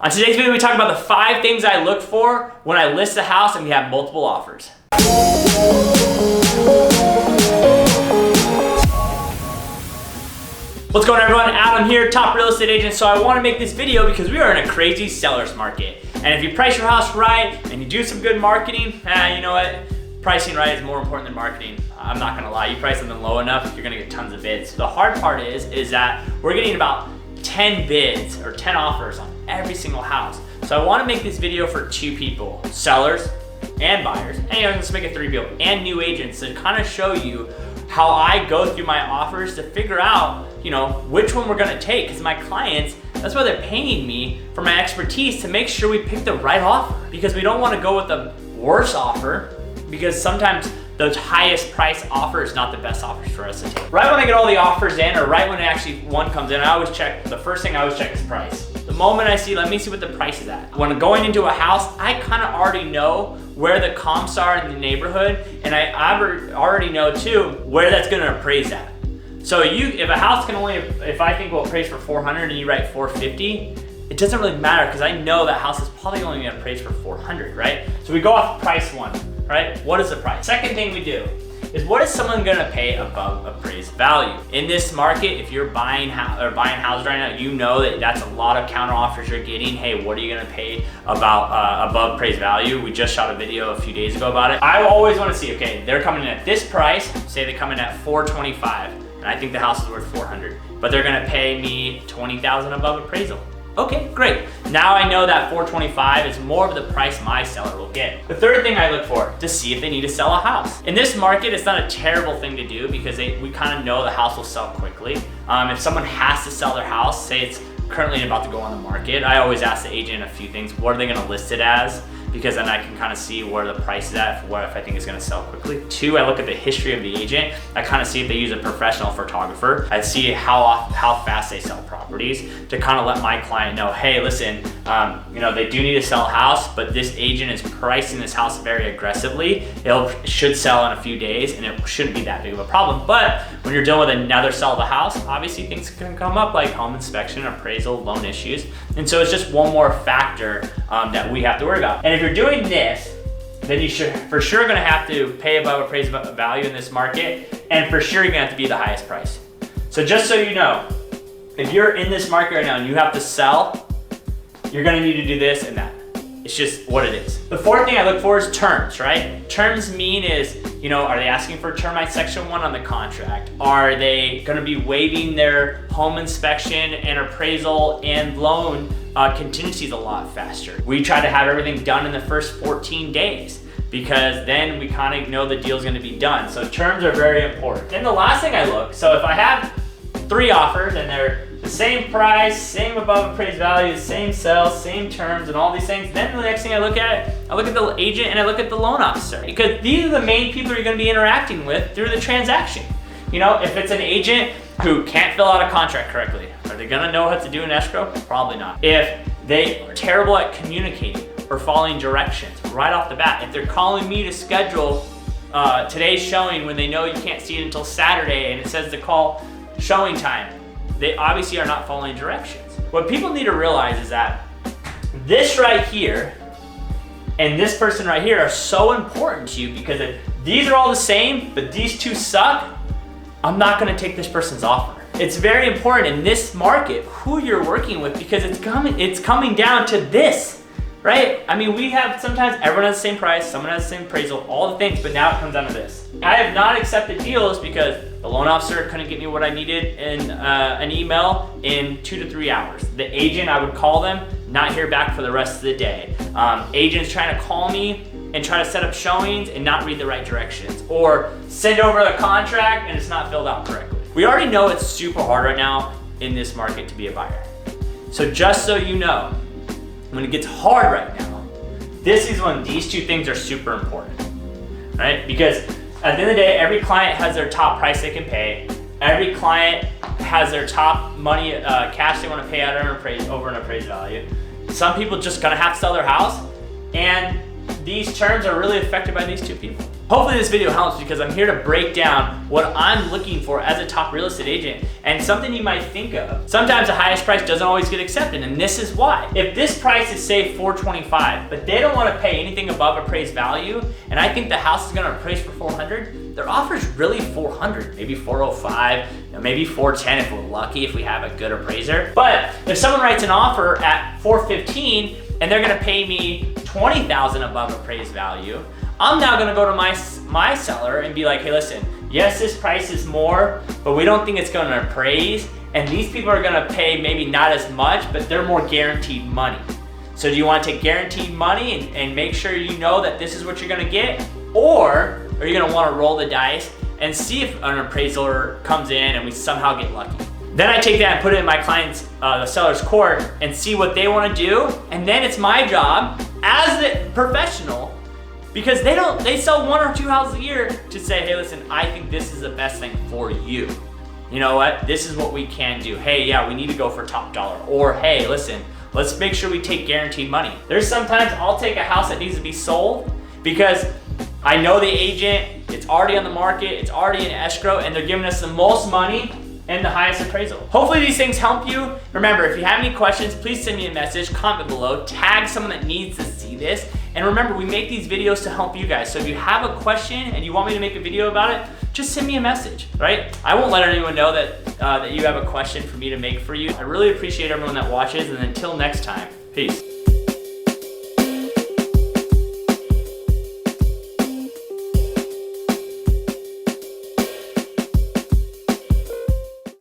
On today's video, we talk about the 5 things I look for when I list a house and we have multiple offers. What's going on, everyone? Adam here, top real estate agent. So I want to make this video because we are in a crazy seller's market. And if you price your house right and you do some good marketing, you know what? Pricing right is more important than marketing. I'm not gonna lie, you price something low enough, you're gonna get tons of bids. The hard part is that we're getting about 10 bids or 10 offers on every single house. So I wanna make this video for 2 people, sellers and buyers, and let's make it 3 people, and new agents to kind of show you how I go through my offers to figure out, which one we're gonna take. Because my clients, that's why they're paying me for my expertise to make sure we pick the right offer. Because we don't wanna go with the worst offer, because sometimes the highest price offer is not the best offers for us to take. Right when I get all the offers in, or right when actually one comes in, I always check, the first thing I always check is price. The moment I see, let me see what the price is at. When going into a house, I kind of already know where the comps are in the neighborhood, and I already know too where that's gonna appraise at. So if a house can only, if I think will appraise for 400 and you write 450, it doesn't really matter because I know that house is probably only gonna appraise for 400, right? So we go off price 1. Right? What is the price? Second thing we do is, what is someone gonna pay above appraised value? In this market, if you're buying houses right now, you know that that's a lot of counter offers you're getting. Hey, what are you gonna pay about above appraised value? We just shot a video a few days ago about it. I always wanna see, okay, they're coming in at this price, say they come in at 425, and I think the house is worth 400, but they're gonna pay me 20,000 above appraisal. Okay, great. Now I know that 425 is more of the price my seller will get. The third thing I look for, to see if they need to sell a house. In this market, it's not a terrible thing to do because we kind of know the house will sell quickly. If someone has to sell their house, say it's currently about to go on the market, I always ask the agent a few things. What are they gonna list it as? Because then I can kind of see where the price is at, if I think it's gonna sell quickly. 2, I look at the history of the agent. I kind of see if they use a professional photographer. I see how fast they sell properties to kind of let my client know, hey, listen, they do need to sell a house, but this agent is pricing this house very aggressively. It should sell in a few days and it shouldn't be that big of a problem. But when you're dealing with another sell of the house, obviously things can come up like home inspection, appraisal, loan issues. And so it's just one more factor that we have to worry about. And if you're doing this, then you should for sure gonna have to pay above appraised value in this market, and for sure you're gonna have to be the highest price. So just so you know, if you're in this market right now and you have to sell, you're gonna need to do this and that. It's just what it is. The 4th thing I look for is terms, right? Terms mean is, are they asking for termite section 1 on the contract? Are they gonna be waiving their home inspection and appraisal and loan contingencies a lot faster? We try to have everything done in the first 14 days because then we kind of know the deal's gonna be done. So terms are very important. Then the last thing I look, so if I have 3 offers and they're the same price, same above appraised value, same sell, same terms, and all these things, then the next thing I look at the agent and I look at the loan officer, because these are the main people you're gonna be interacting with through the transaction. If it's an agent who can't fill out a contract correctly, are they gonna know how to do an escrow? Probably not. If they are terrible at communicating or following directions right off the bat, if they're calling me to schedule today's showing when they know you can't see it until Saturday and it says to call showing time, they obviously are not following directions. What people need to realize is that this right here and this person right here are so important to you, because if these are all the same, but these 2 suck, I'm not gonna take this person's offer. It's very important in this market who you're working with, because it's coming down to this, right? I mean, we have sometimes everyone has the same price, someone has the same appraisal, all the things, but now it comes down to this. I have not accepted deals because the loan officer couldn't get me what I needed in an email in 2 to 3 hours. The agent, I would call them, not hear back for the rest of the day. Agents trying to call me and try to set up showings and not read the right directions, or send over the contract and it's not filled out correctly. We already know it's super hard right now in this market to be a buyer. So just so you know, when it gets hard right now, this is when these 2 things are super important, right? Because at the end of the day, every client has their top price they can pay. Every client has their top money, cash they want to pay out over an appraised value. Some people just gonna have to sell their house, and these terms are really affected by these 2 people. Hopefully this video helps because I'm here to break down what I'm looking for as a top real estate agent and something you might think of. Sometimes the highest price doesn't always get accepted, and this is why. If this price is say $425, but they don't want to pay anything above appraised value, and I think the house is going to appraise for $400, their offer is really $400, maybe $405, maybe $410 if we're lucky, if we have a good appraiser. But if someone writes an offer at $415 and they're going to pay me $20,000 above appraised value, I'm now gonna go to my seller and be like, hey, listen, yes, this price is more, but we don't think it's gonna appraise, and these people are gonna pay maybe not as much, but they're more guaranteed money. So do you wanna take guaranteed money and make sure you know that this is what you're gonna get, or are you gonna wanna roll the dice and see if an appraiser comes in and we somehow get lucky? Then I take that and put it in my client's, the seller's court and see what they wanna do, and then it's my job as the professional, because they sell 1 or 2 houses a year, to say, hey, listen, I think this is the best thing for you. You know what? This is what we can do. Hey, yeah, we need to go for top dollar. Or hey, listen, let's make sure we take guaranteed money. There's sometimes I'll take a house that needs to be sold because I know the agent, it's already on the market, it's already in escrow, and they're giving us the most money and the highest appraisal. Hopefully these things help you. Remember, if you have any questions, please send me a message, comment below, tag someone that needs to see this. And remember, we make these videos to help you guys. So if you have a question and you want me to make a video about it, just send me a message, right? I won't let anyone know that you have a question for me to make for you. I really appreciate everyone that watches, and until next time, peace.